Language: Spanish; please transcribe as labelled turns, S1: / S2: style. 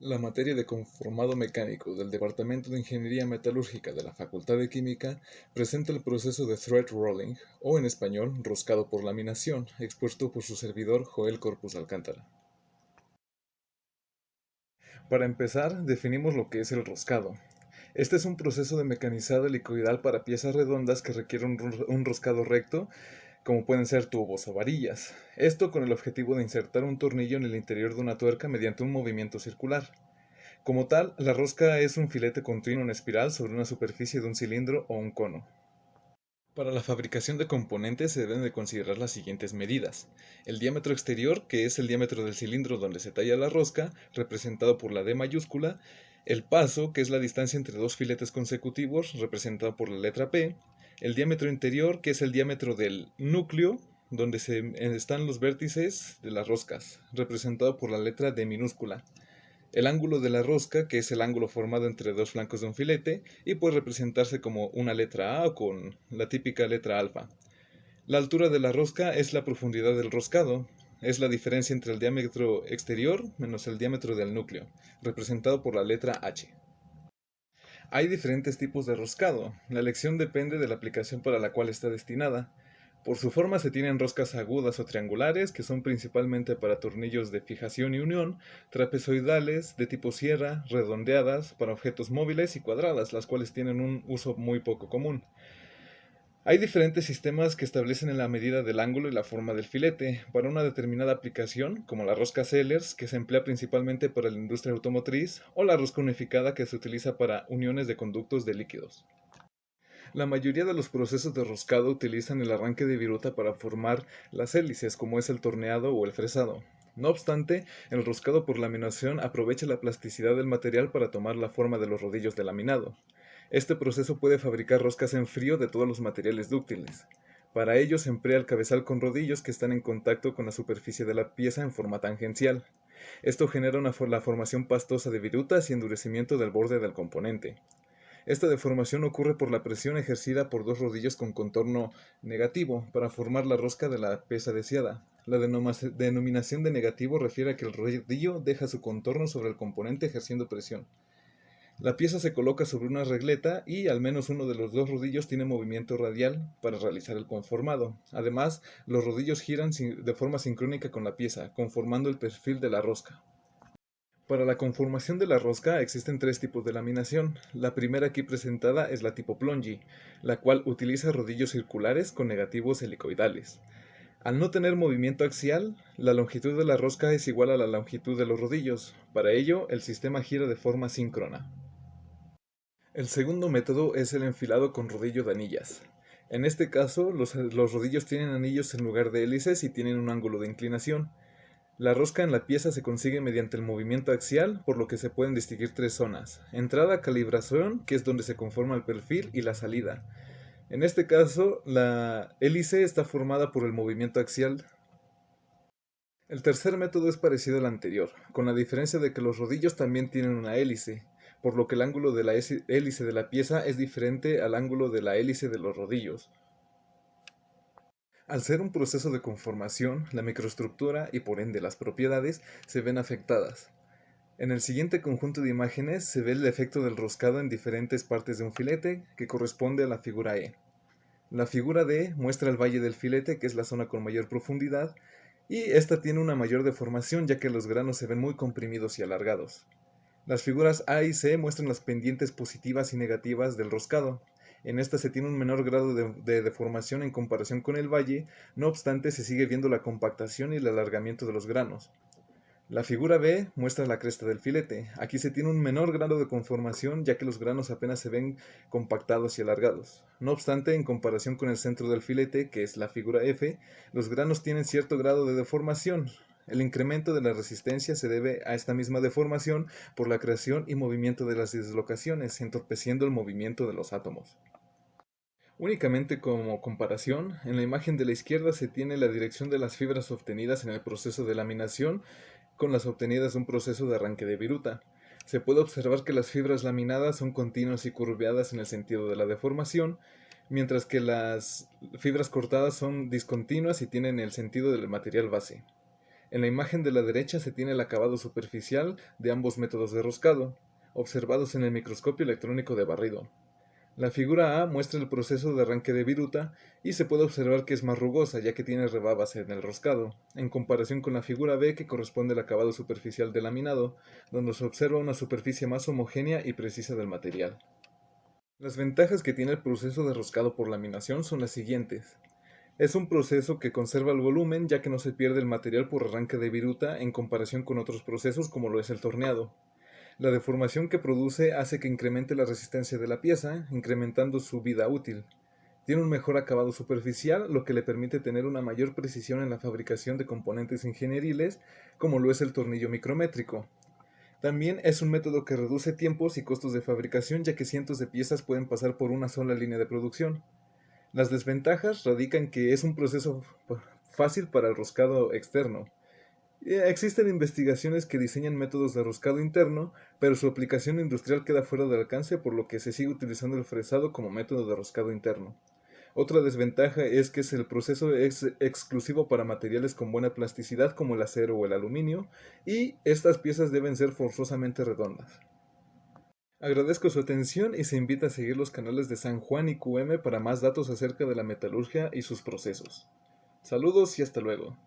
S1: La materia de conformado mecánico del Departamento de Ingeniería Metalúrgica de la Facultad de Química presenta el proceso de thread rolling, o en español, roscado por laminación, expuesto por su servidor Joel Corpus Alcántara. Para empezar, definimos lo que es el roscado. Este es un proceso de mecanizado helicoidal para piezas redondas que requiere un roscado recto, como pueden ser tubos o varillas. Esto con el objetivo de insertar un tornillo en el interior de una tuerca mediante un movimiento circular. Como tal, la rosca es un filete continuo en espiral sobre una superficie de un cilindro o un cono. Para la fabricación de componentes se deben de considerar las siguientes medidas. El diámetro exterior, que es el diámetro del cilindro donde se talla la rosca, representado por la D mayúscula. El paso, que es la distancia entre dos filetes consecutivos, representado por la letra P. El diámetro interior, que es el diámetro del núcleo, donde están los vértices de las roscas, representado por la letra D minúscula. El ángulo de la rosca, que es el ángulo formado entre dos flancos de un filete, y puede representarse como una letra A o con la típica letra alfa. La altura de la rosca es la profundidad del roscado, es la diferencia entre el diámetro exterior menos el diámetro del núcleo, representado por la letra H. Hay diferentes tipos de roscado. La elección depende de la aplicación para la cual está destinada. Por su forma se tienen roscas agudas o triangulares, que son principalmente para tornillos de fijación y unión, trapezoidales, de tipo sierra, redondeadas, para objetos móviles y cuadradas, las cuales tienen un uso muy poco común. Hay diferentes sistemas que establecen la medida del ángulo y la forma del filete para una determinada aplicación, como la rosca Sellers, que se emplea principalmente para la industria automotriz, o la rosca unificada, que se utiliza para uniones de conductos de líquidos. La mayoría de los procesos de roscado utilizan el arranque de viruta para formar las hélices, como es el torneado o el fresado. No obstante, el roscado por laminación aprovecha la plasticidad del material para tomar la forma de los rodillos de laminado. Este proceso puede fabricar roscas en frío de todos los materiales dúctiles. Para ello se emplea el cabezal con rodillos que están en contacto con la superficie de la pieza en forma tangencial. Esto genera la formación pastosa de virutas y endurecimiento del borde del componente. Esta deformación ocurre por la presión ejercida por dos rodillos con contorno negativo para formar la rosca de la pieza deseada. La denominación de negativo refiere a que el rodillo deja su contorno sobre el componente ejerciendo presión. La pieza se coloca sobre una regleta y al menos uno de los dos rodillos tiene movimiento radial para realizar el conformado. Además, los rodillos giran de forma sincrónica con la pieza, conformando el perfil de la rosca. Para la conformación de la rosca existen tres tipos de laminación. La primera aquí presentada es la tipo plongi, la cual utiliza rodillos circulares con negativos helicoidales. Al no tener movimiento axial, la longitud de la rosca es igual a la longitud de los rodillos. Para ello, el sistema gira de forma síncrona. El segundo método es el enfilado con rodillo de anillas. En este caso, los rodillos tienen anillos en lugar de hélices y tienen un ángulo de inclinación. La rosca en la pieza se consigue mediante el movimiento axial, por lo que se pueden distinguir tres zonas: entrada, calibración, que es donde se conforma el perfil, y la salida. En este caso, la hélice está formada por el movimiento axial. El tercer método es parecido al anterior, con la diferencia de que los rodillos también tienen una hélice, por lo que el ángulo de la hélice de la pieza es diferente al ángulo de la hélice de los rodillos. Al ser un proceso de conformación, la microestructura y por ende las propiedades se ven afectadas. En el siguiente conjunto de imágenes se ve el efecto del roscado en diferentes partes de un filete, que corresponde a la figura E. La figura D muestra el valle del filete, que es la zona con mayor profundidad, y esta tiene una mayor deformación ya que los granos se ven muy comprimidos y alargados. Las figuras A y C muestran las pendientes positivas y negativas del roscado. En esta se tiene un menor grado de deformación en comparación con el valle, no obstante se sigue viendo la compactación y el alargamiento de los granos. La figura B muestra la cresta del filete. Aquí se tiene un menor grado de conformación ya que los granos apenas se ven compactados y alargados. No obstante, en comparación con el centro del filete, que es la figura F, los granos tienen cierto grado de deformación. El incremento de la resistencia se debe a esta misma deformación por la creación y movimiento de las dislocaciones, entorpeciendo el movimiento de los átomos. Únicamente como comparación, en la imagen de la izquierda se tiene la dirección de las fibras obtenidas en el proceso de laminación con las obtenidas de un proceso de arranque de viruta. Se puede observar que las fibras laminadas son continuas y curveadas en el sentido de la deformación, mientras que las fibras cortadas son discontinuas y tienen el sentido del material base. En la imagen de la derecha se tiene el acabado superficial de ambos métodos de roscado, observados en el microscopio electrónico de barrido. La figura A muestra el proceso de arranque de viruta y se puede observar que es más rugosa ya que tiene rebabas en el roscado, en comparación con la figura B que corresponde al acabado superficial de laminado, donde se observa una superficie más homogénea y precisa del material. Las ventajas que tiene el proceso de roscado por laminación son las siguientes. Es un proceso que conserva el volumen ya que no se pierde el material por arranque de viruta en comparación con otros procesos como lo es el torneado. La deformación que produce hace que incremente la resistencia de la pieza, incrementando su vida útil. Tiene un mejor acabado superficial, lo que le permite tener una mayor precisión en la fabricación de componentes ingenieriles, como lo es el tornillo micrométrico. También es un método que reduce tiempos y costos de fabricación, ya que cientos de piezas pueden pasar por una sola línea de producción. Las desventajas radican en que es un proceso fácil para el roscado externo. Existen investigaciones que diseñan métodos de roscado interno, pero su aplicación industrial queda fuera del alcance, por lo que se sigue utilizando el fresado como método de roscado interno. Otra desventaja es que el proceso es exclusivo para materiales con buena plasticidad como el acero o el aluminio, y estas piezas deben ser forzosamente redondas. Agradezco su atención y se invita a seguir los canales de San Juan y QM para más datos acerca de la metalurgia y sus procesos. Saludos y hasta luego.